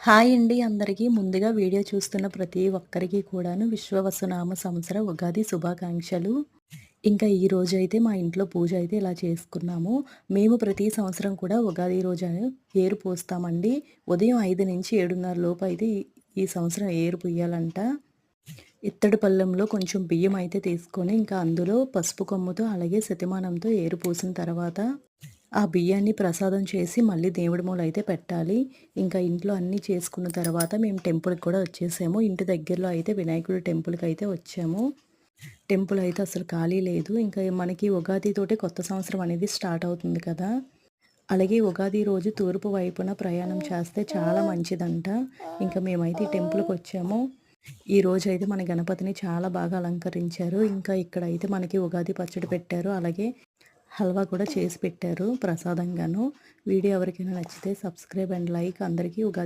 Hi అండి అందరికీ. ముందుగా వీడియో చూస్తున్న ప్రతి ఒక్కరికి కూడాను విశ్వవసునామ సంవత్సర ఉగాది శుభాకాంక్షలు. ఇంకా ఈ రోజైతే మా ఇంట్లో పూజ అయితే ఇలా చేసుకున్నాము. మేము ప్రతి సంవత్సరం కూడా ఉగాది రోజు ఏరు పోస్తామండి. ఉదయం 5 నుంచి 7:30 లోపు అయితే ఈ సంవత్సరం ఏరు పొయ్యాలంట. ఇత్తడి పళ్ళెంలో కొంచెం బియ్యం అయితే తీసుకొని ఇంకా అందులో పసుపు కొమ్ముతో అలాగే శతమానంతో ఏరు పోసిన తర్వాత ఆ బియ్యాన్ని ప్రసాదం చేసి మళ్ళీ దేవుడి మూలైతే పెట్టాలి. ఇంకా ఇంట్లో అన్నీ చేసుకున్న తర్వాత మేము టెంపుల్‌కి కూడా వచ్చేసాము. ఇంటి దగ్గరలో అయితే వినాయకుడి టెంపుల్‌కైతే వచ్చాము. టెంపుల్ అయితే అసలు ఖాళీ లేదు. ఇంకా మనకి ఉగాదితోటే కొత్త సంవత్సరం అనేది స్టార్ట్ అవుతుంది కదా! అలాగే ఉగాది రోజు తూర్పు వైపున ప్రయాణం చేస్తే చాలా మంచిదంట. ఇంకా మేమైతే ఈ టెంపుల్‌కొచ్చాము. ఈరోజైతే మన గణపతిని చాలా బాగా అలంకరించారు. ఇంకా ఇక్కడైతే మనకి ఉగాది పచ్చడి పెట్టారు. అలాగే హల్వా కూడా చేసి పెట్టారు ప్రసాదంగాను. వీడియో ఎవరికైనా నచ్చితే సబ్స్క్రైబ్ అండ్ లైక్. అందరికీ ఉగాది